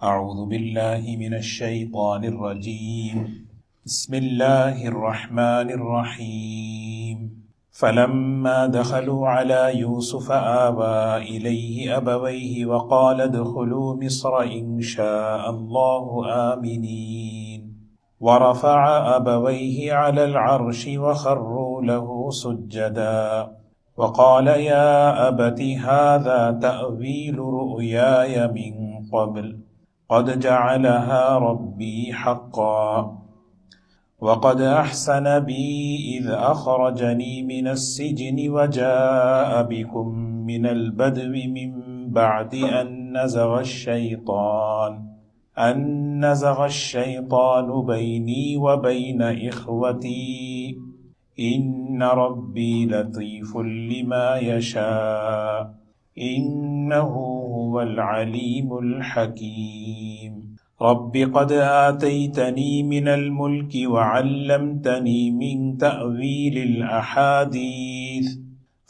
اعوذ باللہ من الشیطان الرجیم بسم اللہ الرحمن الرحیم فلما دخلوا على يوسف آوى إليه أبويه وقال ادخلوا مصر إن شاء الله آمنين ورفع أبويه على العرش وخروا له سجدا وقال يا أبت هذا تأويل رؤياي من قبل قد جعلها ربي حقا وقد أحسن بي إذ أخرجني من السجن وجاء بكم من البدو من بعد أن نزغ الشيطان بيني وبين إخوتي إن ربي لطيف لما يشاء إنه هو العليم الحكيم رب قد آتيتني من الملك وعلمتني من تأويل الأحاديث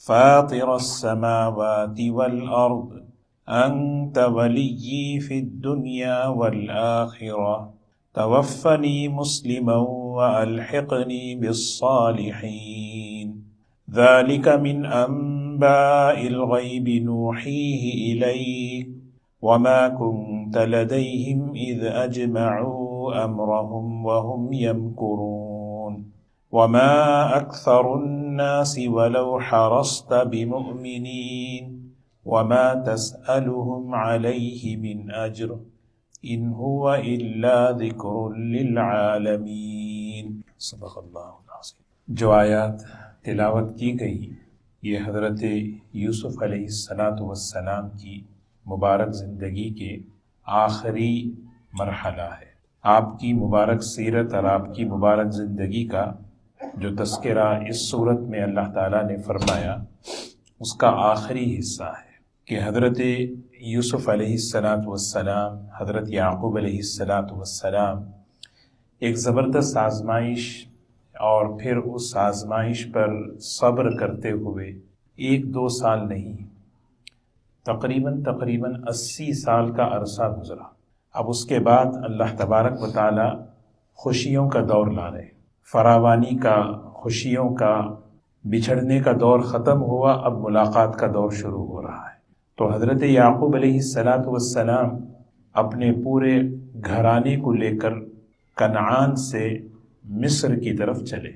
فاطر السماوات والأرض أنت وليي في الدنيا والآخرة توفني مسلما وألحقني بالصالحين ذلك من أنباء الغيب نوحيه إليك وما كنت لديهم إذ أجمعوا أمرهم وهم يمكرون وما أكثر الناس ولو حرصت بمؤمنين وما تسألهم عليه من أجر إن هو إلا ذكر للعالمين صدق اللہ العظیم۔ جو آیات تلاوت کی گئی یہ حضرت یوسف علیہ السلام کی مبارک زندگی کے آخری مرحلہ ہے۔ آپ کی مبارک سیرت اور آپ کی مبارک زندگی کا جو تذکرہ اس صورت میں اللہ تعالیٰ نے فرمایا اس کا آخری حصہ ہے کہ حضرت یوسف علیہ السلام، حضرت یعقوب علیہ السلام ایک زبردست آزمائش اور پھر اس آزمائش پر صبر کرتے ہوئے 1-2 سال نہیں، تقریباً 80 سال کا عرصہ گزرا۔ اب اس کے بعد اللہ تبارک و تعالی خوشیوں کا دور لا رہے، فراوانی کا، خوشیوں کا، بچھڑنے کا دور ختم ہوا، اب ملاقات کا دور شروع ہو رہا ہے۔ تو حضرت یعقوب علیہ السلام اپنے پورے گھرانے کو لے کر کنعان سے مصر کی طرف چلے۔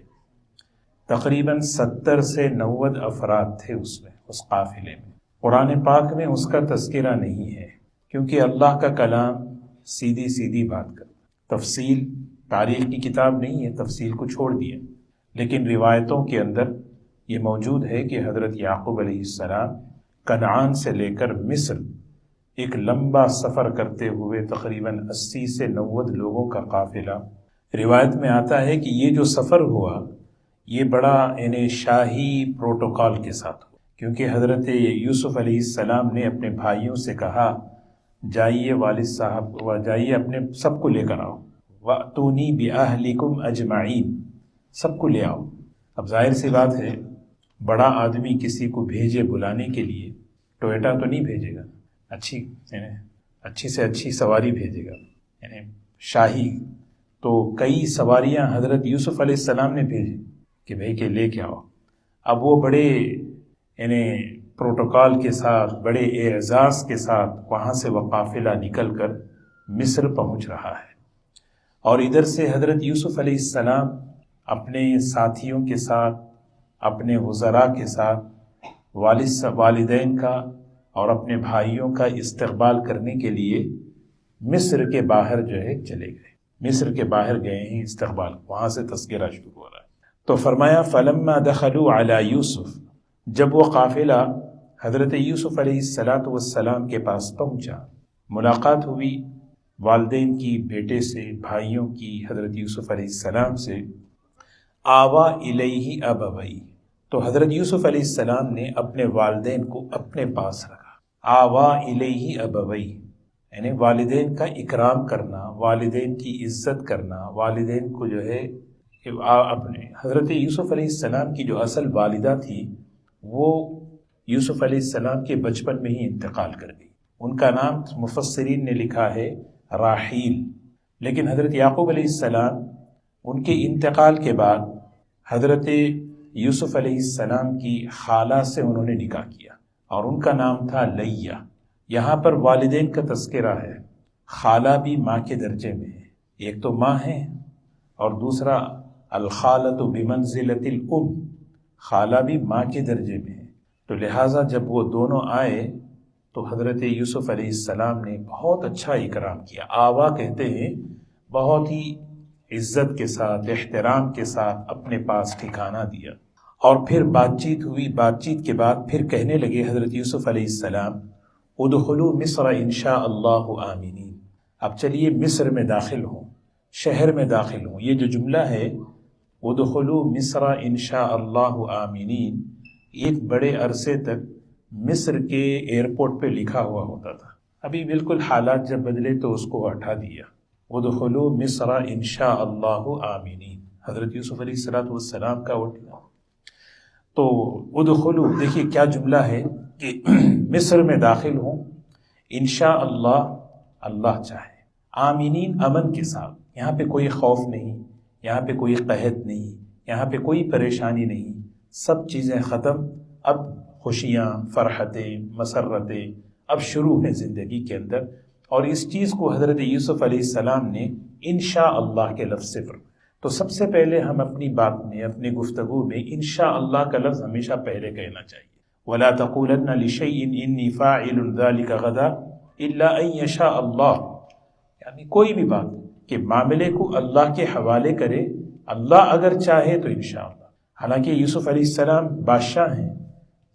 تقریباً 70 سے 90 افراد تھے اس میں، اس قافلے میں۔ قرآن پاک میں اس کا تذکرہ نہیں ہے کیونکہ اللہ کا کلام سیدھی بات کرتا، تفصیل تاریخ کی کتاب نہیں ہے، تفصیل کو چھوڑ دیا، لیکن روایتوں کے اندر یہ موجود ہے کہ حضرت یعقوب علیہ السلام کنعان سے لے کر مصر ایک لمبا سفر کرتے ہوئے تقریباً 80 سے 90 لوگوں کا قافلہ، روایت میں آتا ہے کہ یہ جو سفر ہوا یہ بڑا شاہی پروٹوکال کے ساتھ ہوا، کیونکہ حضرت یوسف علیہ السلام نے اپنے بھائیوں سے کہا جائیے والد صاحب جائیے اپنے سب کو لے کر آؤ، وَأْتُونِي بِأَهْلِكُمْ أَجْمَعِينَ، سب کو لے آؤ۔ اب ظاہر سی بات ہے بڑا آدمی کسی کو بھیجے بلانے کے لیے ٹویٹا تو نہیں بھیجے گا، اچھی سے اچھی سواری بھیجے گا، شاہی۔ تو کئی سواریاں حضرت یوسف علیہ السلام نے بھیجی کہ بھائی کہ لے کے آؤ۔ اب وہ بڑے پروٹوکال کے ساتھ، بڑے اعزاز کے ساتھ وہاں سے وہ قافلہ نکل کر مصر پہنچ رہا ہے، اور ادھر سے حضرت یوسف علیہ السلام اپنے ساتھیوں کے ساتھ، اپنے وزراء کے ساتھ والدین کا اور اپنے بھائیوں کا استقبال کرنے کے لیے مصر کے باہر چلے گئے، مصر کے باہر گئے ہیں استقبال، وہاں سے تذکرہ شروع ہو رہا ہے۔ تو فرمایا فلما دخلوا علی یوسف، جب وہ قافلہ حضرت یوسف علیہ السلام کے پاس پہنچا، ملاقات ہوئی والدین کی، بیٹے سے، بھائیوں کی، حضرت یوسف علیہ السلام سے۔ آوا الیہ ابویہ، تو حضرت یوسف علیہ السلام نے اپنے والدین کو اپنے پاس رکھا۔ آوا الیہ ابویہ یعنی والدین کا اکرام کرنا، والدین کی عزت کرنا، والدین کو اپنے حضرت یوسف علیہ السلام کی جو اصل والدہ تھی وہ یوسف علیہ السلام کے بچپن میں ہی انتقال کر گئی۔ ان کا نام مفسرین نے لکھا ہے راحیل، لیکن حضرت یعقوب علیہ السلام ان کے انتقال کے بعد حضرت یوسف علیہ السلام کی خالہ سے انہوں نے نکاح کیا اور ان کا نام تھا لیہ۔ یہاں پر والدین کا تذکرہ ہے، خالہ بھی ماں کے درجے میں ہے، ایک تو ماں ہے اور دوسرا الخالۃ بمنزلۃ الام، خالہ بھی ماں کے درجے میں ہے، تو لہٰذا جب وہ دونوں آئے تو حضرت یوسف علیہ السلام نے بہت اچھا اکرام کیا۔ آوا کہتے ہیں بہت ہی عزت کے ساتھ، احترام کے ساتھ اپنے پاس ٹھکانہ دیا، اور پھر بات چیت ہوئی۔ بات چیت کے بعد پھر کہنے لگے حضرت یوسف علیہ السلام ادخلوا مصر انشاء اللہ آمنین، اب چلیے مصر میں داخل ہوں، شہر میں داخل ہوں۔ یہ جو جملہ ہے ادخلوا مصر انشاء اللہ آمنین، ایک بڑے عرصے تک مصر کے ایئرپورٹ پہ لکھا ہوا ہوتا تھا، ابھی بالکل حالات جب بدلے تو اس کو ہٹا دیا، ادخلوا مصر انشاء اللہ آمنین، حضرت یوسف علیہ السلام کا اٹھنا۔ تو ادخلوا، دیکھیے کیا جملہ ہے کہ مصر میں داخل ہوں انشاء اللہ، اللہ چاہے، آمینین، امن کے ساتھ، یہاں پہ کوئی خوف نہیں، یہاں پہ کوئی قحط نہیں، یہاں پہ کوئی پریشانی نہیں، سب چیزیں ختم، اب خوشیاں، فرحتیں، مسرتیں اب شروع ہیں زندگی کے اندر۔ اور اس چیز کو حضرت یوسف علیہ السلام نے انشاء اللہ کے لفظ سے فرمایا۔ تو سب سے پہلے ہم اپنی بات میں، اپنی گفتگو میں انشاء اللہ کا لفظ ہمیشہ پہلے کہنا چاہیے۔ وَلَا تَقُولَنَّ لِشَيْءٍ إِنِّي فَاعِلٌ ذَلِكَ غَدًا إِلَّا أَن يَشَاءَ اللَّهُ، یعنی کوئی بھی بات کہ معاملے کو اللہ کے حوالے کرے، اللہ اگر چاہے تو انشاءاللہ۔ حالانکہ یوسف علیہ السلام بادشاہ ہیں،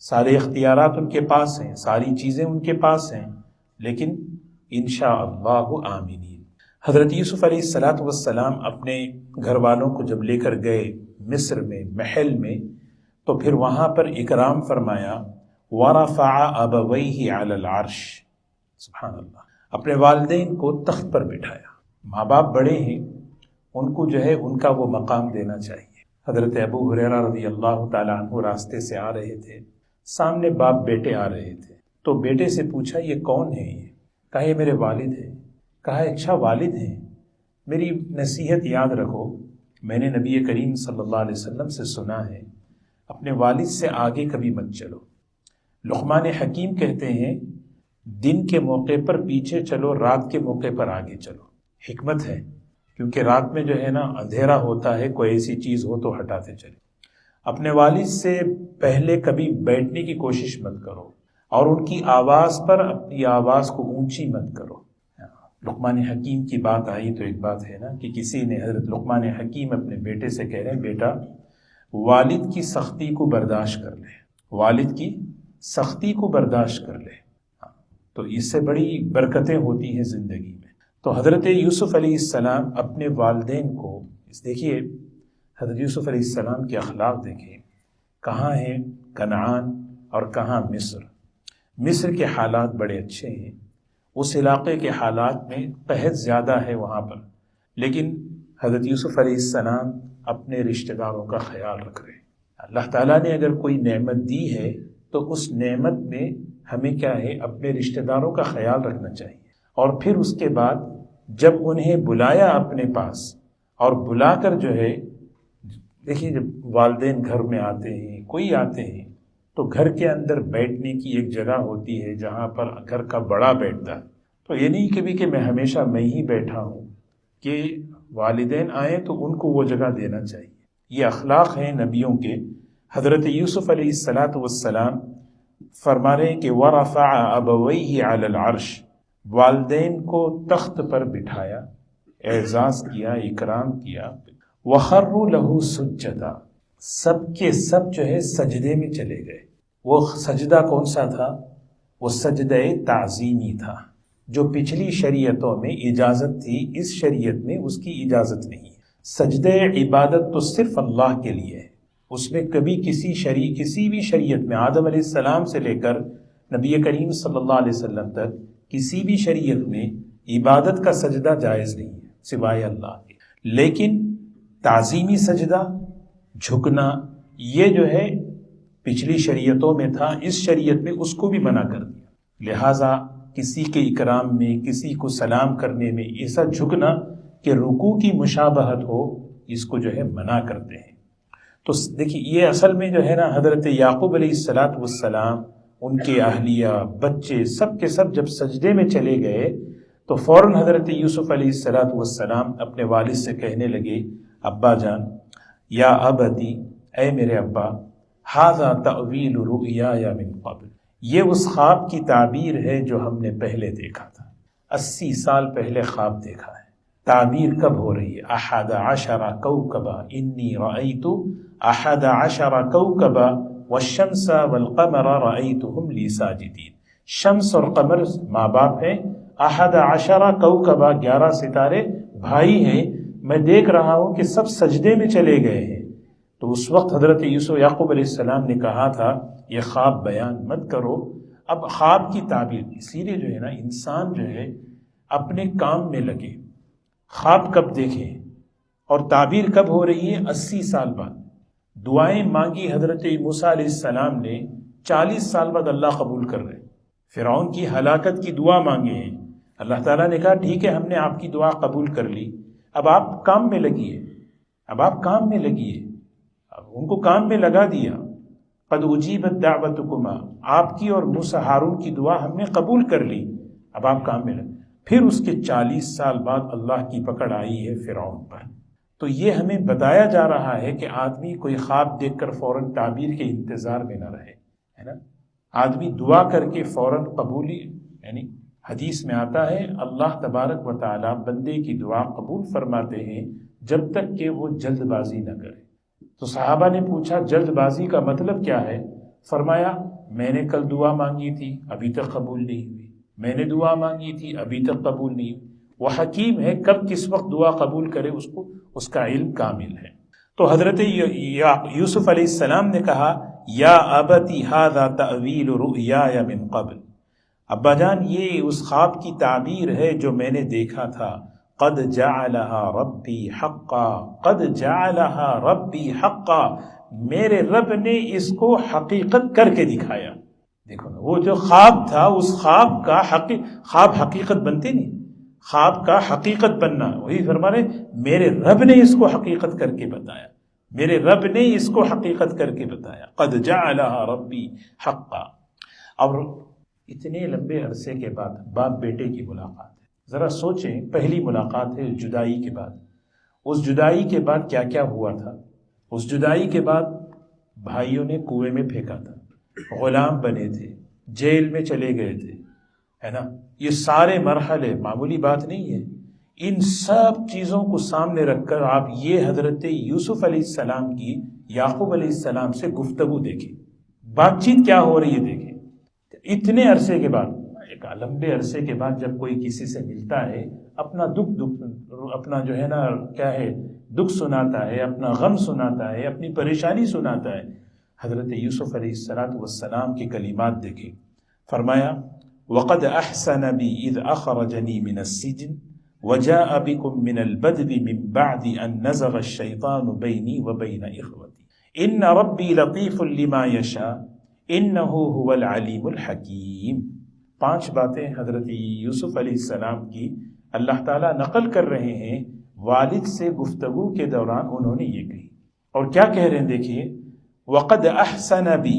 سارے اختیارات ان کے پاس ہیں، ساری چیزیں ان کے پاس ہیں، لیکن انشاء اللہ آمینین۔ حضرت یوسف علیہ السلام اپنے گھر والوں کو جب لے کر گئے مصر میں، محل میں، تو پھر وہاں پر اکرام فرمایا، وَرَفَعَ أَبَوَيْهِ عَلَى الْعَرْشِ، سبحان اللہ، اپنے والدین کو تخت پر بٹھایا۔ ماں باپ بڑے ہیں، ان کو جو ہے ان کا وہ مقام دینا چاہیے۔ حضرت ابو ہریرہ رضی اللہ تعالیٰ عنہ راستے سے آ رہے تھے، سامنے باپ بیٹے آ رہے تھے، تو بیٹے سے پوچھا یہ کون ہے؟ یہ کہا یہ میرے والد ہیں۔ کہا اچھا والد ہیں، میری نصیحت یاد رکھو، میں نے نبی کریم صلی اللہ علیہ وسلم سے سنا ہے اپنے والد سے آگے کبھی مت چلو۔ لقمان حکیم کہتے ہیں دن کے موقع پر پیچھے چلو، رات کے موقع پر آگے چلو۔ حکمت ہے، کیونکہ رات میں جو ہے نا اندھیرا ہوتا ہے، کوئی ایسی چیز ہو تو ہٹاتے چلے۔ اپنے والد سے پہلے کبھی بیٹھنے کی کوشش مت کرو، اور ان کی آواز پر اپنی آواز کو اونچی مت کرو۔ لقمان حکیم کی بات آئی تو ایک بات ہے نا کہ کسی نے، حضرت لقمان حکیم اپنے بیٹے سے کہہ رہے ہیں بیٹا والد کی سختی کو برداشت کر لے، والد کی سختی کو برداشت کر لے، تو اس سے بڑی برکتیں ہوتی ہیں زندگی میں۔ تو حضرت یوسف علیہ السلام اپنے والدین کو، دیکھیے حضرت یوسف علیہ السلام کے اخلاق دیکھیں، کہاں ہیں کنعان اور کہاں مصر۔ مصر کے حالات بڑے اچھے ہیں، اس علاقے کے حالات میں قحط زیادہ ہے وہاں پر، لیکن حضرت یوسف علیہ السلام اپنے رشتہ داروں کا خیال رکھ رہے ہیں۔ اللہ تعالیٰ نے اگر کوئی نعمت دی ہے تو اس نعمت میں ہمیں کیا ہے، اپنے رشتہ داروں کا خیال رکھنا چاہیے۔ اور پھر اس کے بعد جب انہیں بلایا اپنے پاس، اور بلا کر جو ہے، دیکھیے جب والدین گھر میں آتے ہیں، کوئی آتے ہیں تو گھر کے اندر بیٹھنے کی ایک جگہ ہوتی ہے جہاں پر گھر کا بڑا بیٹھتا ہے، تو یہ نہیں کبھی کہ میں ہمیشہ میں ہی بیٹھا ہوں، کہ والدین آئیں تو ان کو وہ جگہ دینا چاہیے۔ یہ اخلاق ہیں نبیوں کے۔ حضرت یوسف علیہ السلام فرما رہے ہیں کہ وَرَفَعَ أَبَوَيْهِ عَلَى الْعَرْشِ، والدین کو تخت پر بٹھایا، اعزاز کیا، اکرام کیا۔ وَخَرُّوا لَهُ سُجَّدًا، سب کے سب جو ہے سجدے میں چلے گئے۔ وہ سجدہ کون سا تھا؟ وہ سجدہ تعظیمی تھا، جو پچھلی شریعتوں میں اجازت تھی، اس شریعت میں اس کی اجازت نہیں۔ سجدہ عبادت تو صرف اللہ کے لیے ہے، اس میں کبھی کسی بھی شریعت میں، آدم علیہ السلام سے لے کر نبی کریم صلی اللہ علیہ وسلم تک، کسی بھی شریعت میں عبادت کا سجدہ جائز نہیں ہے سوائے اللہ کے۔ لیکن تعظیمی سجدہ، جھکنا، یہ جو ہے پچھلی شریعتوں میں تھا، اس شریعت میں اس کو بھی منع کر دیا۔ لہٰذا کسی کے اکرام میں، کسی کو سلام کرنے میں ایسا جھکنا کہ رکوع کی مشابہت ہو، اس کو جو ہے منع کرتے ہیں۔ تو دیکھیے یہ اصل میں جو ہے نا حضرت یعقوب علیہ السلام، ان کے اہلیہ، بچے، سب کے سب جب سجدے میں چلے گئے تو فوراً حضرت یوسف علیہ السلام اپنے والد سے کہنے لگے، ابا جان، یا ابتی، اے میرے ابا، ھذا تأویل رؤیایا من قبل، یہ اس خواب کی تعبیر ہے جو ہم نے پہلے دیکھا تھا، 80 سال پہلے خواب دیکھا ہے۔ تعبیر کب ہو رہی ہے؟ 11 کوكبا انی رأیت 11 کوكبا والشمس والقمر رأیتهم لی ساجدین۔ شمس اور قمر ماں باپ ہیں، 11 کوكبا 11 ستارے بھائی ہیں، میں دیکھ رہا ہوں کہ سب سجدے میں چلے گئے ہیں۔ تو اس وقت حضرت یعقوب علیہ السلام نے کہا تھا یہ خواب بیان مت کرو۔ اب خواب کی تعبیر اسی لیے جو ہے نا انسان جو ہے اپنے کام میں لگے، خواب کب دیکھیں اور تعبیر کب ہو رہی ہے؟ 80 سال بعد۔ دعائیں مانگی حضرت موسیٰ علیہ السلام نے، 40 سال بعد اللہ قبول کر رہے۔ فرعون کی ہلاکت کی دعا مانگے ہیں، اللہ تعالیٰ نے کہا ٹھیک ہے ہم نے آپ کی دعا قبول کر لی، اب آپ کام میں لگیے، اب آپ کام میں لگیے۔ اب ان کو کام میں لگا دیا، قد اجیبت دعوتکما، آپ کی اور موسیٰ ہارون کی دعا ہم نے قبول کر لی، اب آپ کام میں لگے۔ پھر اس کے 40 سال بعد اللہ کی پکڑ آئی ہے فرعون پر۔ تو یہ ہمیں بتایا جا رہا ہے کہ آدمی کوئی خواب دیکھ کر فوراً تعبیر کے انتظار میں نہ رہے، ہے نا۔ آدمی دعا کر کے فوراً قبولی، یعنی حدیث میں آتا ہے اللہ تبارک و تعالیٰ بندے کی دعا قبول فرماتے ہیں جب تک کہ وہ جلد بازی نہ کرے۔ تو صحابہ نے پوچھا جلد بازی کا مطلب کیا ہے؟ فرمایا میں نے کل دعا مانگی تھی ابھی تک قبول نہیں ہوئی، میں نے دعا مانگی تھی ابھی تک قبول نہیں ہوئی۔ وہ حکیم ہے، کب کس وقت دعا قبول کرے اس کا علم کامل ہے۔ تو حضرت یوسف علیہ السلام نے کہا یا ابتی ھذا تأویل رؤیایا من قبل، ابا جان یہ اس خواب کی تعبیر ہے جو میں نے دیکھا تھا، قد جعلها ربی حقا، قد جعلها ربی حقا، میرے رب نے اس کو حقیقت کر کے دکھایا۔ دیکھو نا وہ جو خواب تھا، اس خواب کا خواب حقیقت بنتے نہیں، خواب کا حقیقت بننا، وہی فرما رہے میرے رب نے اس کو حقیقت کر کے بتایا، میرے رب نے اس کو حقیقت کر کے بتایا، قد جعلها ربی حقا۔ اور اتنے لمبے عرصے کے بعد باپ بیٹے کی ملاقات ہے، ذرا سوچیں، پہلی ملاقات ہے جدائی کے بعد، اس جدائی کے بعد کیا کیا ہوا تھا؟ اس جدائی کے بعد بھائیوں نے کنویں میں پھینکا تھا، غلام بنے تھے، جیل میں چلے گئے تھے، ہے نا۔ یہ سارے مرحلے معمولی بات نہیں ہے۔ ان سب چیزوں کو سامنے رکھ کر آپ یہ حضرت یوسف علیہ السلام کی یعقوب علیہ السلام سے گفتگو دیکھیں، بات چیت کیا ہو رہی ہے دیکھیں۔ اتنے عرصے کے بعد، ایک لمبے عرصے کے بعد جب کوئی کسی سے ملتا ہے، اپنا اپنا جو ہے نا کیا ہے دکھ سناتا ہے، اپنا غم سناتا ہے، اپنی پریشانی سناتا ہے۔ حضرت یوسف علیہ السلام کے کلمات دیکھیں، فرمایا وَقَدْ أَحْسَنَ بِي إِذْ أَخْرَجَنِي مِنَ السِّجْنِ وَجَاءَ بِكُم مِّنَ الْبَدْوِ مِن بَعْدِ أَن نَّزَغَ الشَّيْطَانُ بَيْنِي وَبَيْنَ إِخْوَتِي إِنَّ رَبِّي لَطِيفٌ لِّمَا يَشَاءُ إِنَّهُ هُوَ الْعَلِيمُ الْحَكِيمُ۔ 5 باتیں حضرت یوسف علیہ السلام کی اللہ تعالیٰ نقل کر رہے ہیں، والد سے گفتگو کے دوران انہوں نے یہ کہی، اور کیا کہہ رہے ہیں دیکھیے، وَقَدْ أَحْسَنَ بِي،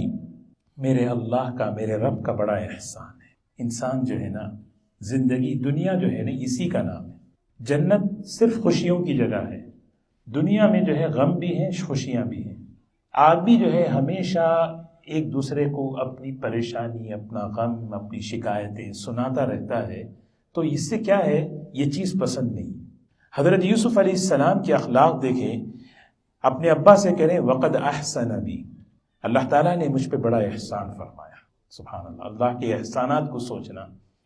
میرے اللہ کا، میرے رب کا بڑا احسان ہے۔ انسان جو ہے نا، زندگی، دنیا جو ہے نا اسی کا نام ہے۔ جنت صرف خوشیوں کی جگہ ہے، دنیا میں جو ہے غم بھی ہیں، خوشیاں بھی ہیں۔ آدمی جو ہے ہمیشہ ایک دوسرے کو اپنی پریشانی، اپنا غم، اپنی شکایتیں سناتا رہتا ہے، تو اس سے کیا ہے یہ چیز پسند نہیں۔ حضرت یوسف علیہ السلام کے اخلاق دیکھیں، اپنے ابا سے کہہ رہے ہیں وقد احسن بی، اللہ تعالیٰ نے مجھ پہ بڑا احسان فرمایا۔ سبحان اللہ، اللہ کے احسانات کو سوچنا،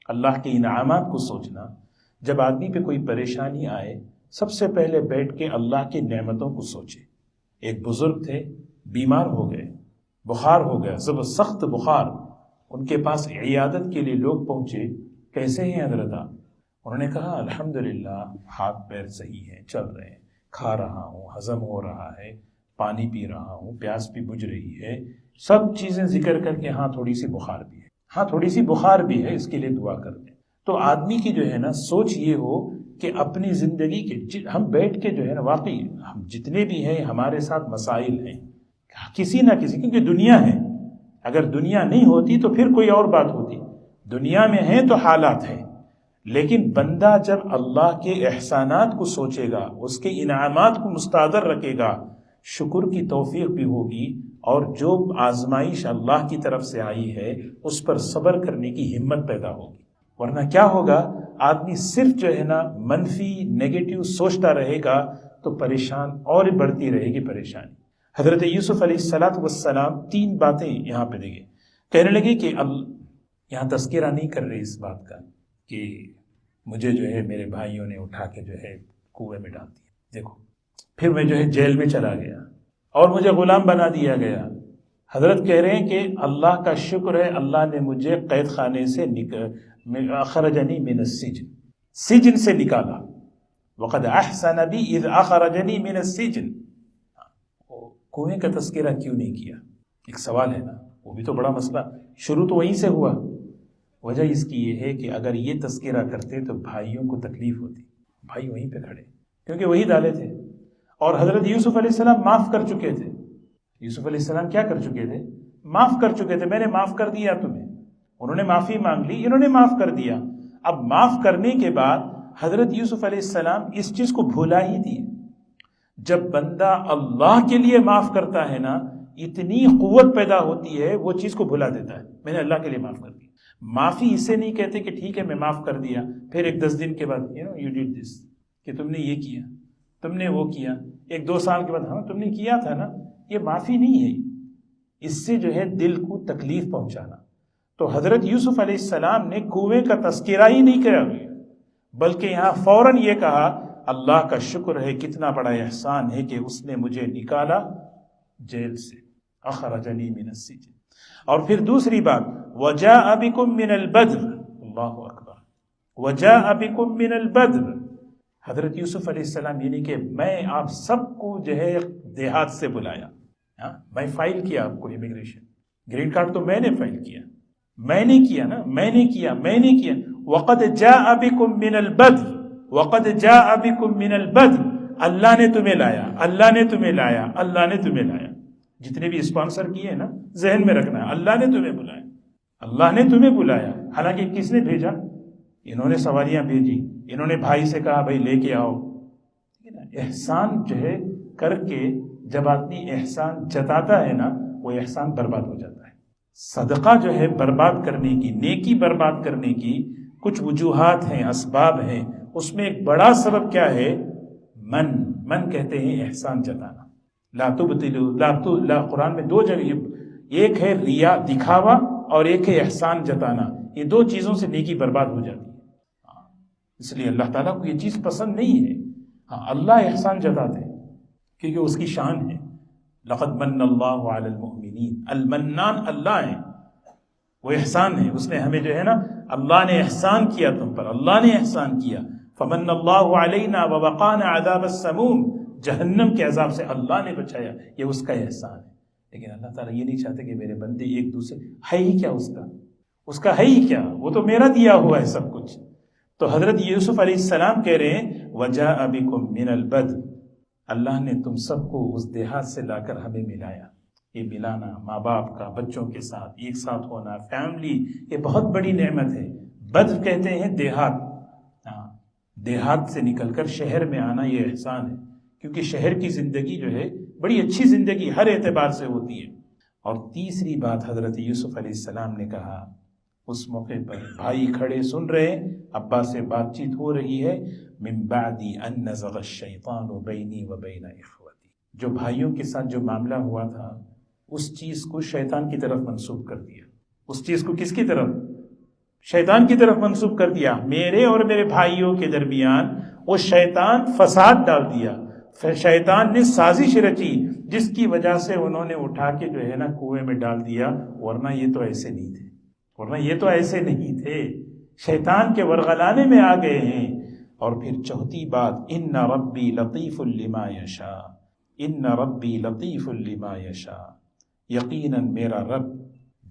اللہ کے انعامات کو سوچنا۔ جب آدمی پہ کوئی پریشانی آئے، سب سے پہلے بیٹھ کے اللہ کی نعمتوں کو سوچے۔ ایک بزرگ تھے، بیمار ہو گئے، بخار ہو گیا، سخت بخار، ان کے پاس عیادت کے لیے لوگ پہنچے، کیسے ہیں حضرت آپ؟ انہوں نے کہا الحمدللہ، ہاتھ پیر صحیح ہیں، چل رہے ہیں، کھا رہا ہوں، ہضم ہو رہا ہے، پانی پی رہا ہوں، پیاس بھی بجھ رہی ہے، سب چیزیں ذکر کر کے ہاں تھوڑی سی بخار بھی ہے۔ ہاں تھوڑی سی بخار بھی ہے، اس کے لیے دعا کر دیں۔ تو آدمی کی جو ہے نا سوچ یہ ہو کہ اپنی زندگی کے ہم بیٹھ کے جو ہے نا واقعی ہم جتنے بھی ہیں ہمارے ساتھ مسائل ہیں کسی نہ کسی، کیونکہ دنیا ہے، اگر دنیا نہیں ہوتی تو پھر کوئی اور بات ہوتی، دنیا میں ہیں تو حالات ہیں، لیکن بندہ جب اللہ کے احسانات کو سوچے گا، اس کے انعامات کو مستحضر رکھے گا، شکر کی توفیق بھی ہوگی، اور جو آزمائش اللہ کی طرف سے آئی ہے اس پر صبر کرنے کی ہمت پیدا ہوگی۔ ورنہ کیا ہوگا، آدمی صرف جو ہے نا منفی نیگیٹو سوچتا رہے گا تو پریشان اور بڑھتی رہے گی پریشانی۔ حضرت یوسف علیہ السلام 3 باتیں یہاں پہ دیکھیں، کہنے لگے کہ یہاں تذکرہ نہیں کر رہے اس بات کا کہ مجھے جو ہے میرے بھائیوں نے اٹھا کے جو ہے کنویں میں ڈال دیا، دیکھو پھر میں جو ہے جیل میں چلا گیا اور مجھے غلام بنا دیا گیا۔ حضرت کہہ رہے ہیں کہ اللہ کا شکر ہے، اللہ نے مجھے قید خانے سے اخرجنی من السجن، سجن سے نکالا، وقد احسن بی اذ اخرجنی من السجن۔ کنویں کا تذکرہ کیوں نہیں کیا؟ ایک سوال ہے نا، وہ بھی تو بڑا مسئلہ، شروع تو وہیں سے ہوا۔ وجہ اس کی یہ ہے کہ اگر یہ تذکرہ کرتے تو بھائیوں کو تکلیف ہوتی، بھائی وہیں پہ کھڑے، کیونکہ وہی ڈالے تھے، اور حضرت یوسف علیہ السلام معاف کر چکے تھے۔ یوسف علیہ السلام کیا کر چکے تھے؟ معاف کر چکے تھے، میں نے معاف کر دیا تمہیں، انہوں نے معافی مانگ لی، انہوں نے معاف کر دیا۔ اب معاف کرنے کے بعد حضرت یوسف علیہ السلام اس چیز کو بھولا ہی تھی، جب بندہ اللہ کے لیے معاف کرتا ہے نا اتنی قوت پیدا ہوتی ہے، وہ چیز کو بھلا دیتا ہے، میں نے اللہ کے لیے معاف کر دیا۔ معافی اسے نہیں کہتے کہ ٹھیک ہے میں معاف کر دیا، پھر ایک 10 دن کے بعد you did this، کہ تم نے یہ کیا، تم نے وہ کیا، 1-2 سال کے بعد ہاں تم نے کیا تھا نا، یہ معافی نہیں ہے، اس سے جو ہے دل کو تکلیف پہنچانا۔ تو حضرت یوسف علیہ السلام نے کنویں کا تذکرہ ہی نہیں کیا، بلکہ یہاں فوراً یہ کہا اللہ کا شکر ہے، کتنا بڑا احسان ہے کہ اس نے مجھے نکالا جیل سے، اخرجنی من السجن۔ اور پھر دوسری بات وجاء بکم من البدر، اللہ اکبر، وجاء بکم من البدر۔ حضرت یوسف علیہ السلام یعنی کہ میں آپ سب کو جو ہے دیہات سے بلایا، میں فائل کیا آپ کو امیگریشن، گرین کارڈ تو میں نے فائل کیا، میں نے کیا نا، میں نے کیا۔ وقد جاء بکم من البدر، وقد جاء بکم من البدر، اللہ نے تمہیں لایا، اللہ نے تمہیں لایا، اللہ نے تمہیں لایا۔ جتنے بھی اسپانسر کیے نا ذہن میں رکھنا ہے، اللہ نے تمہیں بلایا، اللہ نے تمہیں بلایا۔ حالانکہ کس نے بھیجا؟ انہوں نے سواریاں بھیجی، انہوں نے بھائی سے کہا بھائی لے کے آؤ۔ احسان جو ہے کر کے جب آدمی احسان جتاتا ہے نا وہ احسان برباد ہو جاتا ہے۔ صدقہ جو ہے برباد کرنے کی، نیکی برباد کرنے کی کچھ وجوہات ہیں، اسباب ہیں، اس میں ایک بڑا سبب کیا ہے؟ من کہتے ہیں احسان جتانا۔ لا تبطلوا، قرآن میں 2 جگہ، ایک ہے ریا دکھاوا اور ایک ہے احسان جتانا، یہ 2 چیزوں سے نیکی برباد ہو جاتی ہے۔ اس لیے اللہ تعالیٰ کو یہ چیز پسند نہیں ہے۔ ہاں اللہ احسان جتاتے ہیں کیونکہ اس کی شان ہے، لقد من اللہ علی المؤمنین، المنان اللہ ہے، وہ احسان ہے، اس نے ہمیں جو ہے نا اللہ نے احسان کیا تم پر، اللہ نے احسان کیا، فمن اللہ علینا ووقانا عذاب السموم، جہنم کے عذاب سے اللہ نے بچایا، یہ اس کا احسان ہے۔ لیکن اللہ تعالیٰ یہ نہیں چاہتے کہ میرے بندے ایک دوسرے، ہے ہی کیا اس کا ہے ہی کیا، وہ تو میرا دیا ہوا ہے سب کچھ۔ تو حضرت یوسف علیہ السلام کہہ رہے ہیں وجاء بکم من البدر، اللہ نے تم سب کو اس دیہات سے لا کر ہمیں ملایا۔ یہ ملانا ماں باپ کا بچوں کے ساتھ ایک ساتھ ہونا، فیملی، یہ بہت بڑی نعمت ہے۔ بدر کہتے ہیں دیہات، دیہات سے نکل کر شہر میں آنا یہ احسان ہے، کیونکہ شہر کی زندگی جو ہے بڑی اچھی زندگی ہر اعتبار سے ہوتی ہے۔ اور تیسری بات حضرت یوسف علیہ السلام نے کہا، اس موقع پر بھائی کھڑے سن رہے ہیں، ابا سے بات چیت ہو رہی ہے، من بعد ان نزغ الشیطان بینی و بین اخوتی، جو بھائیوں کے ساتھ جو معاملہ ہوا تھا اس چیز کو شیطان کی طرف منسوب کر دیا۔ اس چیز کو کس کی طرف؟ شیطان کی طرف منسوب کر دیا۔ میرے اور میرے بھائیوں کے درمیان وہ شیطان فساد ڈال دیا، شیطان نے سازش رچی جس کی وجہ سے انہوں نے اٹھا کے جو ہے نا کنویں میں ڈال دیا، ورنہ یہ تو ایسے نہیں تھے، ورنہ یہ تو ایسے نہیں تھے، شیطان کے ورغلانے میں آ گئے ہیں۔ اور پھر چوتھی بات، ان ربی لطیف لما یشاء، ان ربی لطیف لما یشاء، یقیناً میرا رب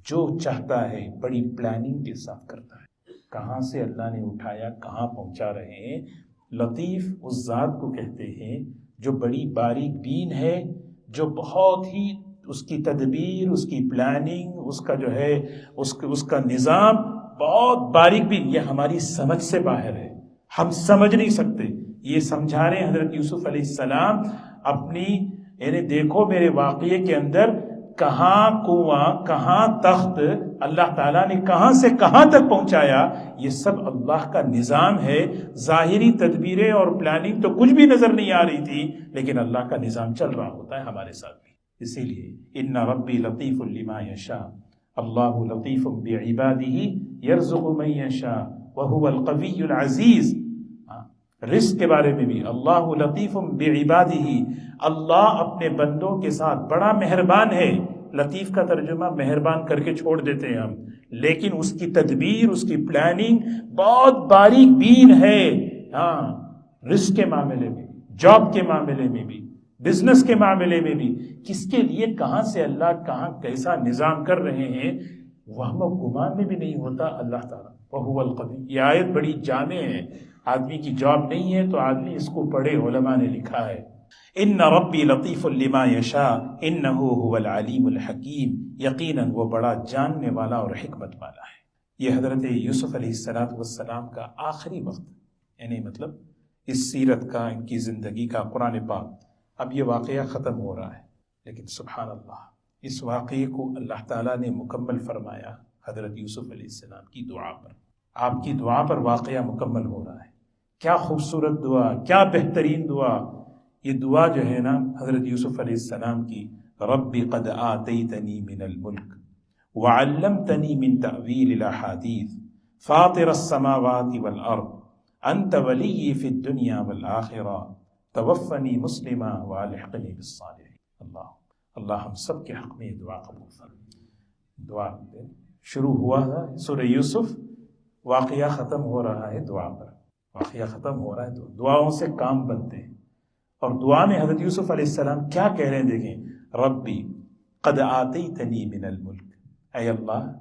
جو چاہتا ہے بڑی پلاننگ کے ساتھ کرتا ہے۔ کہاں سے اللہ نے اٹھایا کہاں پہنچا رہے ہیں۔ لطیف اس ذات کو کہتے ہیں جو بڑی باریک بین ہے، جو بہت ہی اس کی تدبیر، اس کی پلاننگ، اس کا جو ہے اس کا نظام بہت باریک بین، یہ ہماری سمجھ سے باہر ہے، ہم سمجھ نہیں سکتے۔ یہ سمجھا رہے ہیں حضرت یوسف علیہ السلام اپنی، یعنی دیکھو میرے واقعے کے اندر کہاں کنواں، کہاں تخت، اللہ تعالیٰ نے کہاں سے کہاں تک پہنچایا، یہ سب اللہ کا نظام ہے۔ ظاہری تدبیریں اور پلاننگ تو کچھ بھی نظر نہیں آ رہی تھی، لیکن اللہ کا نظام چل رہا ہوتا ہے ہمارے ساتھ بھی۔ اسی لیے ان ربی لطیف لما یشاء، اللہ لطیف بعبادہ یرزق من یشاء وہو القوی العزیز۔ رزق کے بارے میں بھی اللہ لطیف بعبادہ، اللہ اپنے بندوں کے ساتھ بڑا مہربان ہے۔ لطیف کا ترجمہ مہربان کر کے چھوڑ دیتے ہیں ہم، لیکن اس کی تدبیر، اس کی پلاننگ بہت باریک بین ہے۔ ہاں، رزق کے معاملے میں، جاب کے معاملے میں بھی، بزنس کے معاملے میں بھی، کس کے لیے کہاں سے اللہ کہاں کیسا نظام کر رہے ہیں، وہم و گمان میں بھی نہیں ہوتا اللہ تعالیٰ۔ وَهُوَ الْقَوِيُّ، یہ آیت بڑی جامع ہے۔ آدمی کی جاب نہیں ہے تو آدمی اس کو پڑھے، علماء نے لکھا ہے ان ربی لطیف لما یشاء انہ هو العلیم الحکیم، یقیناً وہ بڑا جاننے والا اور حکمت والا ہے۔ یہ حضرت یوسف علیہ السلام کا آخری وقت، یعنی مطلب اس سیرت کا، ان کی زندگی کا، قرآن پاک اب یہ واقعہ ختم ہو رہا ہے، لیکن سبحان اللہ اس واقعے کو اللہ تعالیٰ نے مکمل فرمایا حضرت یوسف علیہ السلام کی دعا پر۔ آپ کی دعا پر واقعہ مکمل ہو رہا ہے۔ کیا خوبصورت دعا، کیا بہترین دعا۔ یہ دعا جو ہے نا حضرت یوسف علیہ السلام کی، رب قد آتیتنی من الملک وعلمتنی من تأویل الاحادیث فاطر السماوات والارض انت ولی فی الدنیا والآخرہ توفنی مسلما والحقنی بالصالحین۔ اللہ ہم سب کے حق میں یہ دعا قبول فرمائے۔ دعا شروع ہوا تھا سورہ یوسف، واقعہ ختم ہو رہا ہے دعا پر، واقعہ ختم ہو رہا ہے دعاؤں سے کام بنتے ہیں۔ اور دعا میں حضرت یوسف علیہ السلام کیا کہہ رہے ہیں، دیکھیں، ربی قد آتیتنی من الملک، اے اللہ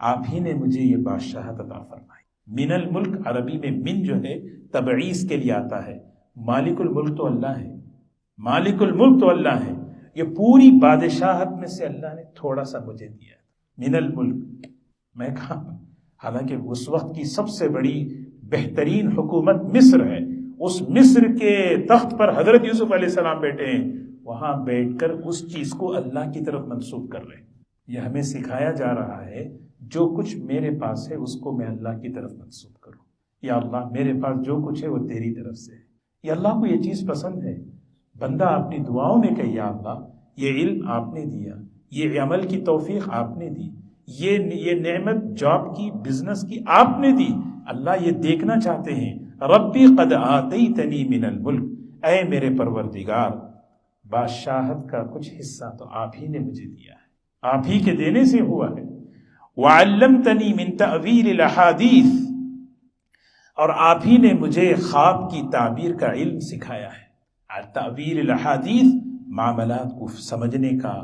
آپ ہی نے مجھے یہ بادشاہت عطا فرمائی۔ من الملک عربی میں من جو ہے تبعیض کے لیے آتا ہے، مالک الملک تو اللہ ہے، مالک الملک تو اللہ ہے، یہ پوری بادشاہت میں سے اللہ نے تھوڑا سا مجھے دیا ہے۔ من الملک، میں کہا حالانکہ اس وقت کی سب سے بڑی بہترین حکومت مصر ہے، اس مصر کے تخت پر حضرت یوسف علیہ السلام بیٹھے ہیں، وہاں بیٹھ کر اس چیز کو اللہ کی طرف منسوب کر رہے ہیں۔ یہ ہمیں سکھایا جا رہا ہے جو کچھ میرے پاس ہے اس کو میں اللہ کی طرف منسوب کروں۔ یا اللہ میرے پاس جو کچھ ہے وہ تیری طرف سے ہے۔ یہ اللہ کو یہ چیز پسند ہے۔ بندہ اپنی دعاؤں میں کہ یا اللہ یہ علم آپ نے دیا، یہ عمل کی توفیق آپ نے دی، یہ نعمت جاب کی، بزنس کی آپ نے دی، اللہ یہ دیکھنا چاہتے ہیں۔ ربی قد آتیتنی من الملک، اے میرے پروردگار بادشاہت کا کچھ حصہ تو آپ ہی نے مجھے دیا ہے، آپ ہی کے دینے سے ہوا ہے۔ وعلمتنی من تأویل الاحادیث، اور آپ ہی نے مجھے خواب کی تعبیر کا علم سکھایا ہے۔ تأویل الاحادیث، معاملات کو سمجھنے کا،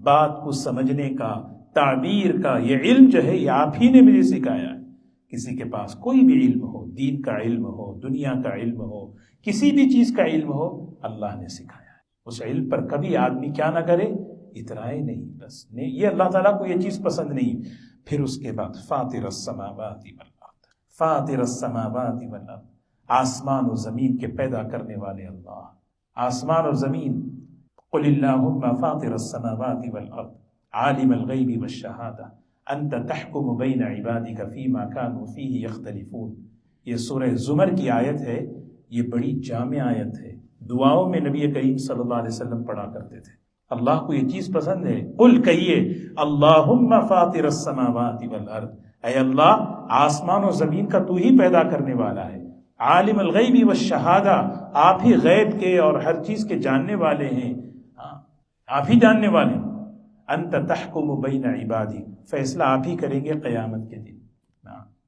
بات کو سمجھنے کا، تعبیر کا یہ علم جو ہے یہ آپ ہی نے مجھے سکھایا ہے۔ کسی کے پاس کوئی بھی علم ہو، دین کا علم ہو، دنیا کا علم ہو، کسی بھی چیز کا علم ہو، اللہ نے سکھایا ہے۔ اس علم پر کبھی آدمی کیا نہ کرے، اترائے نہیں، بس نہیں، یہ اللہ تعالیٰ کو یہ چیز پسند نہیں۔ پھر اس کے بعد فاطر السماوات والارض، فاطر السماوات والارض، آسمان و زمین کے پیدا کرنے والے اللہ، آسمان اور زمین۔ قل اللہم فاطر السماوات والارض عالم الغیب والشہادہ انت تحکم بین عبادک فیما کانوا فیہ یختلفون۔ یہ سورہ زمر کی آیت ہے، یہ بڑی جامع آیت ہے، دعاؤں میں نبی کریم صلی اللہ علیہ وسلم پڑھا کرتے تھے۔ اللہ کو یہ چیز پسند ہے۔ قل کہیے اللہم فاطر السماوات والارض، اے اللہ آسمان و زمین کا تو ہی پیدا کرنے والا ہے، عالم الغیب والشہادہ، آپ ہی غیب کے اور ہر چیز کے جاننے والے ہیں، آپ ہی جاننے والے ہیں۔ انت تحکم بین عبادی، فیصلہ آپ ہی کریں گے قیامت کے دن۔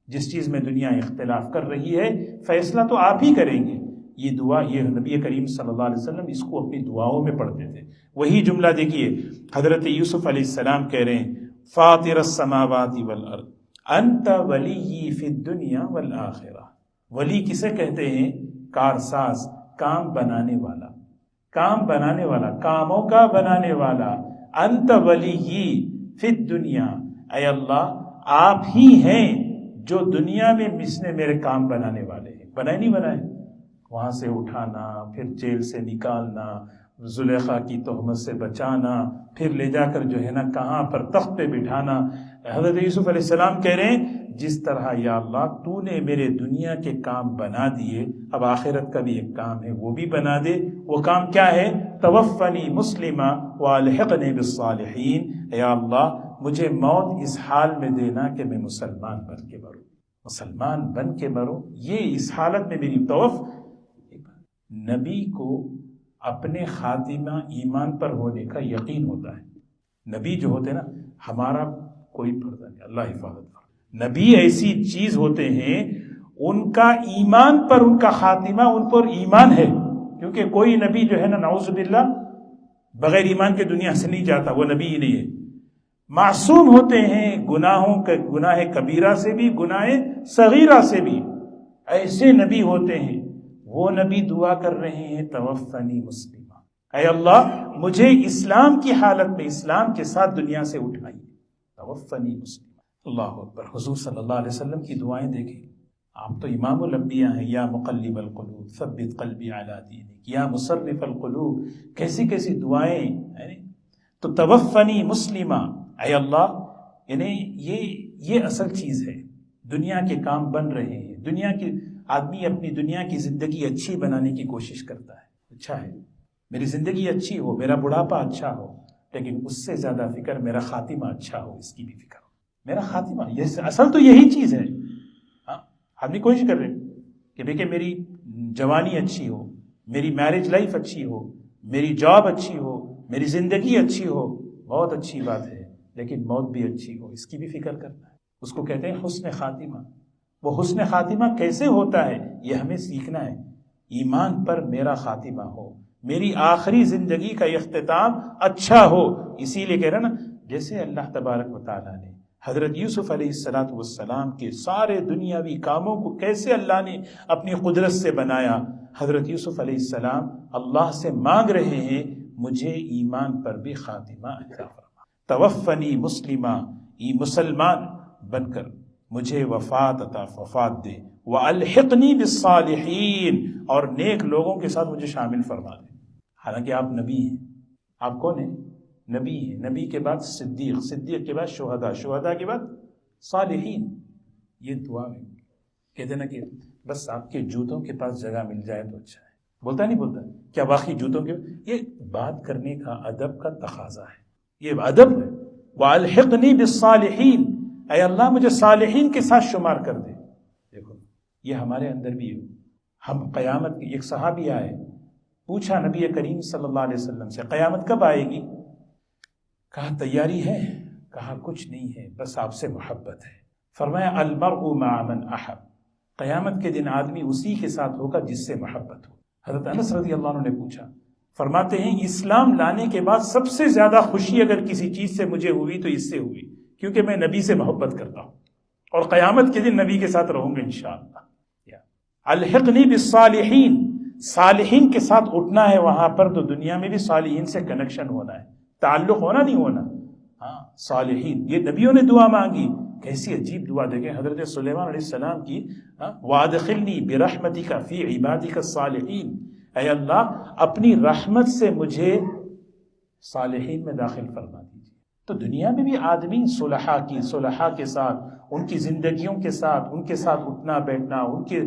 جس چیز میں دنیا اختلاف کر رہی ہے فیصلہ تو آپ ہی کریں گے۔ یہ دعا، یہ نبی کریم صلی اللہ علیہ وسلم اس کو اپنی دعاؤں میں پڑھتے تھے۔ وہی جملہ دیکھیے حضرت یوسف علیہ السلام کہہ رہے ہیں فاطر السماوات والارض انت ولی فی الدنیا والآخرہ. ولی کسے کہتے ہیں؟ کارساز، کام بنانے والا، کام بنانے والا، کاموں کا بنانے والا. انت ولی فی الدنیا، اے اللہ آپ ہی ہیں جو دنیا میں میرے کام بنانے والے ہیں. بنائے نہیں بنائے؟ وہاں سے اٹھانا، پھر جیل سے نکالنا، زلیخا کی تہمت سے بچانا، پھر لے جا کر جو ہے نا کہاں پر تخت پہ بٹھانا. حضرت یوسف علیہ السلام کہہ رہے ہیں جس طرح یا اللہ تو نے میرے دنیا کے کام بنا دیے، اب آخرت کا بھی ایک کام ہے وہ بھی بنا دے. وہ کام کیا ہے؟ توفنی مسلمہ والحقنی بالصالحین. یا اللہ مجھے موت اس حال میں دینا کہ میں مسلمان بن کے مروں، مسلمان بن کے مروں. یہ اس حالت میں میری نبی کو اپنے خاتمہ ایمان پر ہونے کا یقین ہوتا ہے. نبی جو ہوتے ہیں نا، ہمارا کوئی پردہ نہیں، اللہ حفاظت فرمائے. نبی ایسی چیز ہوتے ہیں ان کا ایمان پر، ان کا خاتمہ ان پر ایمان ہے. کیونکہ کوئی نبی جو ہے نا نعوذ باللہ بغیر ایمان کے دنیا سے نہیں جاتا، وہ نبی ہی نہیں ہے. معصوم ہوتے ہیں گناہ کبیرہ سے بھی، گناہ صغیرہ سے بھی. ایسے نبی ہوتے ہیں. وہ نبی دعا کر رہے ہیں توفنی مسلمہ، اے اللہ مجھے اسلام کی حالت میں اسلام کے ساتھ دنیا سے اٹھائیے. توفنی مسلمہ. اللہ اکبر. حضور صلی اللہ علیہ وسلم کی دعائیں دیکھیں. آپ تو امام الانبیاء ہیں. یا مقلب القلوب ثبت قلبی علی دینک، یا مصرف القلوب. کیسی کیسی دعائیں ہیں. تو توفنی مسلمہ، اے اللہ، یعنی یہ اصل چیز ہے. دنیا کے کام بن رہے ہیں. دنیا کی آدمی اپنی دنیا کی زندگی اچھی بنانے کی کوشش کرتا ہے. اچھا ہے میری زندگی اچھی ہو، میرا بڑھاپا اچھا ہو، لیکن اس سے زیادہ فکر میرا خاتمہ اچھا ہو، اس کی بھی فکر ہو. میرا خاتمہ، یہ اصل تو یہی چیز ہے. ہاں آدمی کوشش کر رہے کہ دیکھیں میری جوانی اچھی ہو، میری میرج لائف اچھی ہو، میری جاب اچھی ہو، میری زندگی اچھی ہو. بہت اچھی بات ہے، لیکن موت بھی اچھی ہو، اس کی بھی فکر کرنا ہے. اس کو کہتے ہیں حسن خاتمہ. وہ حسن خاتمہ کیسے ہوتا ہے یہ ہمیں سیکھنا ہے. ایمان پر میرا خاتمہ ہو، میری آخری زندگی کا اختتام اچھا ہو. اسی لیے کہہ رہا نا، جیسے اللہ تبارک و تعالیٰ نے حضرت یوسف علیہ السلام کے سارے دنیاوی کاموں کو کیسے اللہ نے اپنی قدرت سے بنایا. حضرت یوسف علیہ السلام اللہ سے مانگ رہے ہیں مجھے ایمان پر بھی خاتمہ عطا فرما. توفنی مسلمہ، مسلمان بن کر مجھے وفات دے. وَأَلْحِقْنِي بِالصَّالِحِينَ، اور نیک لوگوں کے ساتھ مجھے شامل فرما دے. حالانکہ آپ نبی ہیں. آپ کون ہیں؟ نبی ہیں. نبی کے بعد صدیق، صدیق کے بعد شہداء، شہداء کے بعد صالحین. یہ دعا میں کہتے نا کہ بس آپ کے جوتوں کے پاس جگہ مل جائے تو اچھا ہے. بولتا نہیں بولتا کیا واقعی جوتوں کے؟ یہ بات کرنے کا ادب کا تقاضا ہے، یہ ادب ہے. وَأَلْحِقْنِي بِالصَّالِحِينَ، اے اللہ مجھے صالحین کے ساتھ شمار کر دے. دیکھو یہ ہمارے اندر بھی ہو. ہم قیامت کی، ایک صحابی آئے، پوچھا نبی کریم صلی اللہ علیہ وسلم سے قیامت کب آئے گی؟ کہا تیاری ہے؟ کہا کچھ نہیں ہے، بس آپ سے محبت ہے. فرمایا المرء مع من احب، قیامت کے دن آدمی اسی کے ساتھ ہوگا جس سے محبت ہو. حضرت انس رضی اللہ عنہ نے پوچھا، فرماتے ہیں اسلام لانے کے بعد سب سے زیادہ خوشی اگر کسی چیز سے مجھے ہوئی تو اس سے ہوئی، کیونکہ میں نبی سے محبت کرتا ہوں اور قیامت کے دن نبی کے ساتھ رہوں گا انشاءاللہ. الحقنی بالصالحین، صالحین کے ساتھ اٹھنا ہے وہاں پر، تو دنیا میں بھی صالحین سے کنیکشن ہونا ہے، تعلق ہونا نہیں ہونا. ہاں صالحین، یہ نبیوں نے دعا مانگی. کیسی عجیب دعا دیکھیں حضرت سلیمان علیہ السلام کی. وَأَدْخِلْنِي بِرَحْمَتِكَ فِي عِبَادِكَ الصَّالِحِينَ، اے اللہ اپنی رحمت سے مجھے صالحین میں داخل فرما دیجیے. تو دنیا میں بھی آدمی صلحاء کے ساتھ، ان کی زندگیوں کے ساتھ، ان کے ساتھ اٹھنا بیٹھنا، ان کے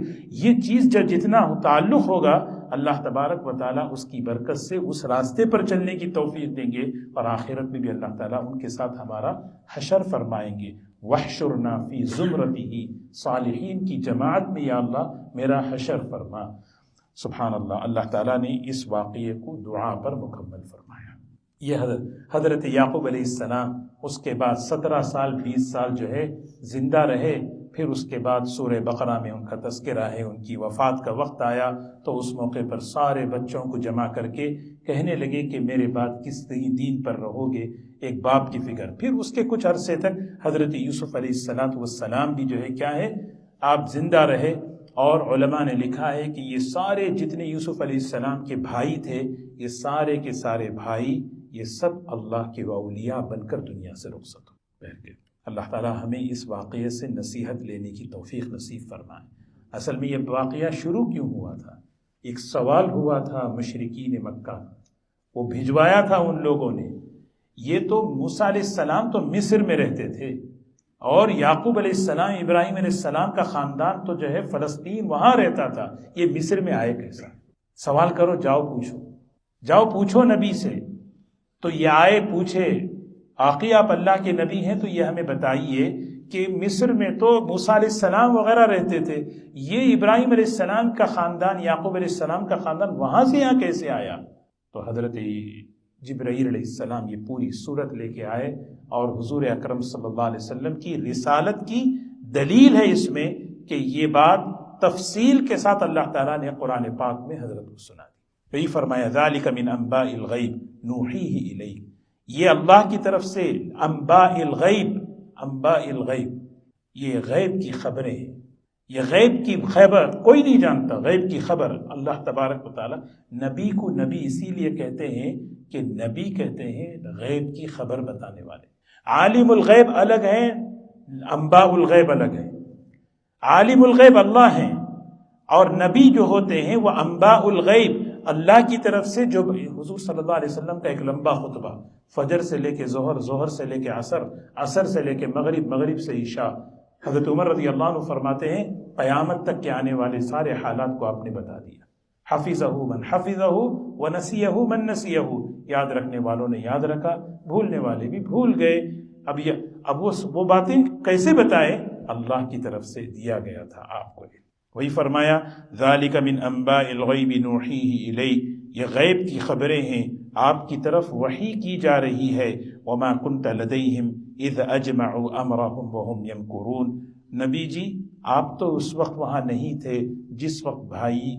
یہ چیز جتنا تعلق ہوگا اللہ تبارک و تعالیٰ اس کی برکت سے اس راستے پر چلنے کی توفیق دیں گے، اور آخرت میں بھی اللہ تعالیٰ ان کے ساتھ ہمارا حشر فرمائیں گے. وَاحْشُرْنَا فِي زُمْرَتِهِ، صالحین کی جماعت میں یا اللہ میرا حشر فرما. سبحان اللہ. اللہ تعالیٰ نے اس واقعے کو دعا پر مکمل فرمایا. یہ حضرت یعقوب علیہ السلام اس کے بعد 17 سال 20 سال جو ہے زندہ رہے، پھر اس کے بعد سورہ بقرہ میں ان کا تذکرہ ہے، ان کی وفات کا وقت آیا تو اس موقع پر سارے بچوں کو جمع کر کے کہنے لگے کہ میرے بعد کس دین پر رہو گے، ایک باپ کی فکر۔ پھر اس کے کچھ عرصے تک حضرت یوسف علیہ السلام بھی جو ہے کیا ہے، آپ زندہ رہے، اور علماء نے لکھا ہے کہ یہ سارے جتنے یوسف علیہ السلام کے بھائی تھے، یہ سارے کے سارے بھائی یہ سب اللہ کے اولیاء بن کر دنیا سے رخصت ہو گئے۔ اللہ تعالی ہمیں اس واقعے سے نصیحت لینے کی توفیق نصیب فرمائے۔ اصل میں یہ واقعہ شروع کیوں ہوا تھا؟ ایک سوال ہوا تھا مشرکین مکہ، وہ بھجوایا تھا ان لوگوں نے۔ یہ تو موسیٰ علیہ السلام تو مصر میں رہتے تھے، اور یعقوب علیہ السلام، ابراہیم علیہ السلام کا خاندان تو جو ہے فلسطین وہاں رہتا تھا، یہ مصر میں آئے کیسا؟ سوال کرو، جاؤ پوچھو نبی سے۔ تو یہ آئے پوچھے، آقی آپ اللہ کے نبی ہیں تو یہ ہمیں بتائیے کہ مصر میں تو موسیٰ علیہ السلام وغیرہ رہتے تھے، یہ ابراہیم علیہ السلام کا خاندان، یعقوب علیہ السلام کا خاندان وہاں سے یہاں کیسے آیا؟ تو حضرت جبرائیل علیہ السلام یہ پوری صورت لے کے آئے، اور حضور اکرم صلی اللہ علیہ وسلم کی رسالت کی دلیل ہے اس میں کہ یہ بات تفصیل کے ساتھ اللہ تعالیٰ نے قرآن پاک میں حضرت کو سنا دی۔ یہی فرمایا ذالک من انباء الغیب نوحیہ الیک، یہ اللہ کی طرف سے انباء الغیب، یہ غیب کی خبریں ہیں، یہ غیب کی خبر کوئی نہیں جانتا، غیب کی خبر اللہ تبارک و تعالیٰ۔ نبی کو نبی اسی لیے کہتے ہیں کہ نبی کہتے ہیں غیب کی خبر بتانے والے۔ عالم الغیب الگ ہیں، انباء الغیب الگ ہیں۔ عالم الغیب اللہ ہیں، اور نبی جو ہوتے ہیں وہ انباء الغیب اللہ کی طرف سے، جو حضور صلی اللہ علیہ وسلم کا ایک لمبا خطبہ، فجر سے لے کے ظہر، ظہر سے لے کے عصر، عصر سے لے کے مغرب، مغرب سے عشاء۔ حضرت عمر رضی اللہ عنہ فرماتے ہیں قیامت تک کے آنے والے سارے حالات کو آپ نے بتا دیا۔ حفظہ من حفظہ ونسیہ من نسیہ، یاد رکھنے والوں نے یاد رکھا، بھولنے والے بھی بھول گئے۔ اب وہ باتیں کیسے بتائیں؟ اللہ کی طرف سے دیا گیا تھا آپ کو۔ وہی فرمایا ذالک من انباء الغیب نوحیہ الیک، یہ غیب کی خبریں ہیں، آپ کی طرف وحی کی جا رہی ہے۔ وما کنت لدیہم اذ اجمعوا امرہم وہم یمکرون، نبی جی آپ تو اس وقت وہاں نہیں تھے جس وقت بھائی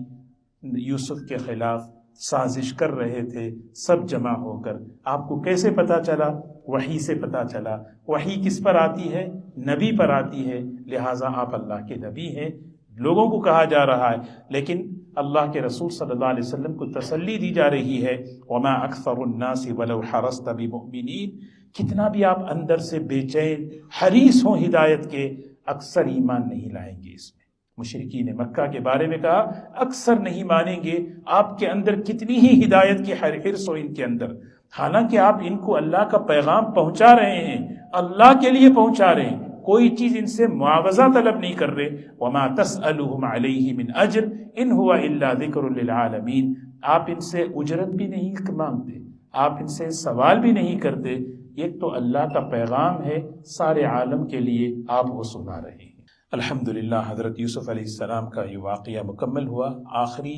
یوسف کے خلاف سازش کر رہے تھے، سب جمع ہو کر۔ آپ کو کیسے پتا چلا؟ وحی سے پتا چلا۔ وحی کس پر آتی ہے؟ نبی پر آتی ہے، لہٰذا آپ اللہ کے نبی ہیں، لوگوں کو کہا جا رہا ہے، لیکن اللہ کے رسول صلی اللہ علیہ وسلم کو تسلی دی جا رہی ہے وما اکثر الناس ولو حرصت بمؤمنین، کتنا بھی آپ اندر سے بے چین حریص ہوں ہدایت کے، اکثر ایمان نہیں لائیں گے۔ اس میں مشرکین مکہ کے بارے میں کہا اکثر نہیں مانیں گے، آپ کے اندر کتنی ہی ہدایت کی حرص ہو ان کے اندر، حالانکہ آپ ان کو اللہ کا پیغام پہنچا رہے ہیں، اللہ کے لیے پہنچا رہے ہیں، کوئی چیز ان سے معاوضہ طلب نہیں کر رہے۔ وما تسألهم علیہ من اجر ان هو الا ذکر للعالمین، آپ ان سے اجرت بھی نہیں مانگتے، آپ ان سے سوال بھی نہیں کرتے، ایک تو اللہ کا پیغام ہے سارے عالم کے لیے، آپ وہ سنا رہے ہیں۔ الحمدللہ حضرت یوسف علیہ السلام کا یہ واقعہ مکمل ہوا۔ آخری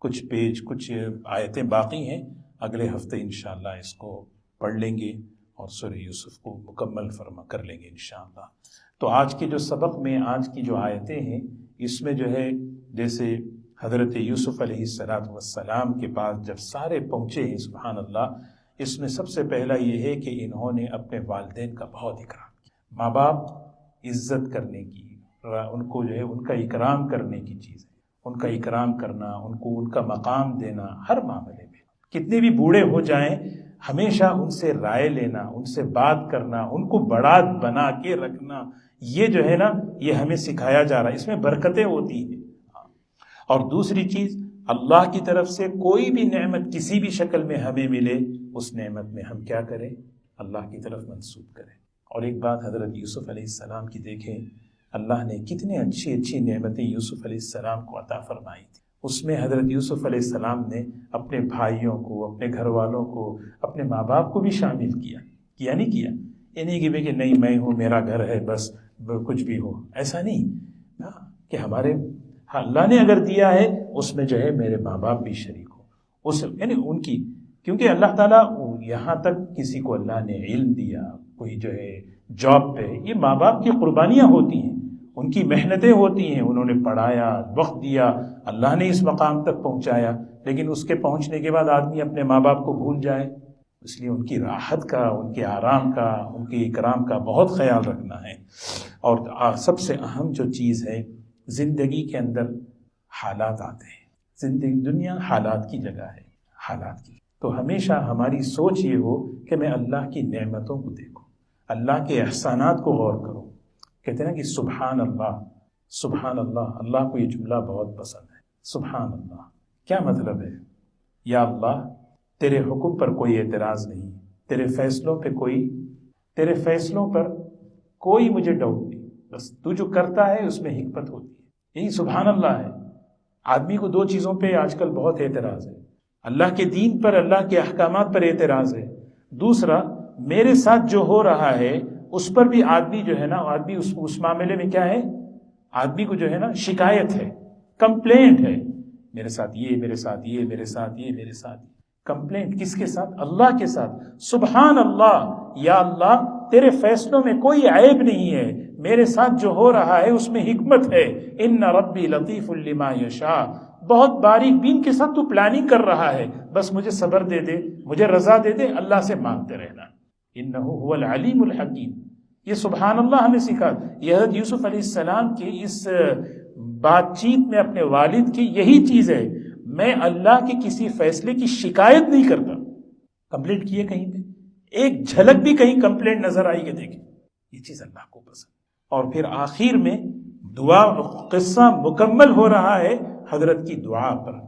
کچھ آیتیں باقی ہیں، اگلے ہفتے انشاءاللہ اس کو پڑھ لیں گے اور سورہ یوسف کو مکمل فرما کر لیں گے انشاءاللہ۔ تو آج کے جو سبق میں آج کی جو آیتیں ہیں، اس میں جو ہے جیسے حضرت یوسف علیہ السلام کے پاس جب سارے پہنچے ہیں، سبحان اللہ، اس میں سب سے پہلا یہ ہے کہ انہوں نے اپنے والدین کا بہت اکرام کیا۔ ماں باپ عزت کرنے کی، ان کو جو ہے ان کا اکرام کرنے کی چیز ہے، ان کا اکرام کرنا، ان کو ان کا مقام دینا، ہر معاملے میں کتنے بھی بوڑھے ہو جائیں ہمیشہ ان سے رائے لینا، ان سے بات کرنا، ان کو بڑا بنا کے رکھنا، یہ جو ہے نا یہ ہمیں سکھایا جا رہا ہے، اس میں برکتیں ہوتی ہیں۔ اور دوسری چیز، اللہ کی طرف سے کوئی بھی نعمت کسی بھی شکل میں ہمیں ملے، اس نعمت میں ہم کیا کریں؟ اللہ کی طرف منسوب کریں۔ اور ایک بات حضرت یوسف علیہ السلام کی دیکھیں، اللہ نے کتنے اچھی اچھی نعمتیں یوسف علیہ السلام کو عطا فرمائی تھی۔ اس میں حضرت یوسف علیہ السلام نے اپنے بھائیوں کو، اپنے گھر والوں کو، اپنے ماں باپ کو بھی شامل کیا نہیں کیا؟ یہ نہیں کہ نہیں میں ہوں، میرا گھر ہے، بس کچھ بھی ہو، ایسا نہیں کہ ہمارے اللہ نے اگر دیا ہے اس میں جو ہے میرے ماں باپ بھی شریک ہو، اس یعنی ان کی، کیونکہ اللہ تعالیٰ یہاں تک کسی کو اللہ نے علم دیا، کوئی جو ہے جاب پہ، یہ ماں باپ کی قربانیاں ہوتی ہیں، ان کی محنتیں ہوتی ہیں، انہوں نے پڑھایا، وقت دیا، اللہ نے اس مقام تک پہنچایا، لیکن اس کے پہنچنے کے بعد آدمی اپنے ماں باپ کو بھول جائے. اس لیے ان کی راحت کا، ان کے آرام کا، ان کے اکرام کا بہت خیال رکھنا ہے. اور سب سے اہم جو چیز ہے، زندگی کے اندر حالات آتے ہیں. زندگی دنیا حالات کی جگہ ہے، حالات کی. تو ہمیشہ ہماری سوچ یہ ہو کہ میں اللہ کی نعمتوں کو دیکھوں، اللہ کے احسانات کو غور کروں. کہتے ہیں نا کہ سبحان اللہ، سبحان اللہ. اللہ کو یہ جملہ بہت پسند ہے، سبحان اللہ. کیا مطلب ہے؟ یا اللہ تیرے حکم پر کوئی اعتراض نہیں، تیرے فیصلوں پر کوئی مجھے ڈاؤٹ نہیں، بس تو جو کرتا ہے اس میں حکمت ہوتی ہے. یہی سبحان اللہ ہے. آدمی کو دو چیزوں پہ آج کل بہت اعتراض ہے، اللہ کے دین پر، اللہ کے احکامات پر اعتراض ہے. دوسرا، میرے ساتھ جو ہو رہا ہے اس پر بھی آدمی جو ہے نا، آدمی اس معاملے میں کیا ہے، آدمی کو جو ہے نا شکایت ہے، کمپلینٹ ہے. میرے ساتھ یہ، میرے ساتھ یہ، میرے ساتھ یہ، میرے ساتھ یہ. کمپلینٹ کس کے ساتھ؟ اللہ کے ساتھ. سبحان اللہ، یا اللہ تیرے فیصلوں میں کوئی عیب نہیں ہے، میرے ساتھ جو ہو رہا ہے اس میں حکمت ہے. ان ربی لطیف لما یشاء، بہت باریک بین کے ساتھ تو پلاننگ کر رہا ہے، بس مجھے صبر دے دے، مجھے رضا دے دے، اللہ سے مانگتے رہنا. انہ هو العلیم الحکیم. یہ سبحان اللہ ہمیں سکھا. یہ حضرت یوسف علیہ السلام کی اس بات چیت میں اپنے والد کی یہی چیز ہے، میں اللہ کے کسی فیصلے کی شکایت نہیں کرتا. کمپلینٹ کیے کہیں پہ، ایک جھلک بھی کہیں کمپلینٹ نظر آئی کہ دیکھیں یہ چیز اللہ کو پسند. اور پھر آخر میں دعا، قصہ مکمل ہو رہا ہے حضرت کی دعا پر.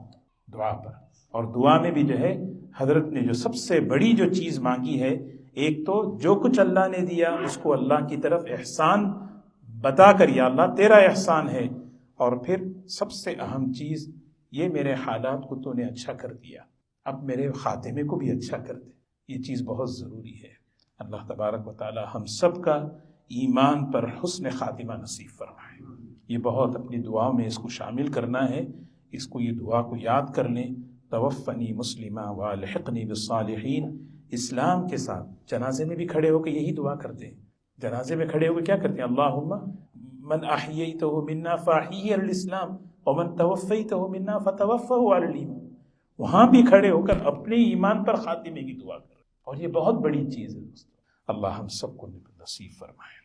اور دعا میں بھی جو ہے حضرت نے جو سب سے بڑی جو چیز مانگی ہے، ایک تو جو کچھ اللہ نے دیا اس کو اللہ کی طرف احسان بتا کر، یا اللہ تیرا احسان ہے. اور پھر سب سے اہم چیز یہ، میرے حالات کو تو نے اچھا کر دیا، اب میرے خاتمے کو بھی اچھا کر دے. یہ چیز بہت ضروری ہے. اللہ تبارک و تعالی ہم سب کا ایمان پر حسن خاتمہ نصیب فرمائے. یہ بہت اپنی دعاؤں میں اس کو شامل کرنا ہے. اس کو، یہ دعا کو یاد کر لیں. توفنی مسلمہ والحقنی بالصالحین. اسلام کے ساتھ جنازے میں بھی کھڑے ہو کے یہی دعا کرتے ہیں. جنازے میں کھڑے ہو کے کیا کرتے ہیں؟ اللہم من احییتہ منا فاحیہ علی الاسلام ومن توفیتہ منا فتوفہ علی الایمان. وہاں بھی کھڑے ہو کر اپنے ایمان پر خاتمے کی دعا کر. اور یہ بہت بڑی چیز ہے دوستو. اللہ ہم سب کو نصیب فرمائے.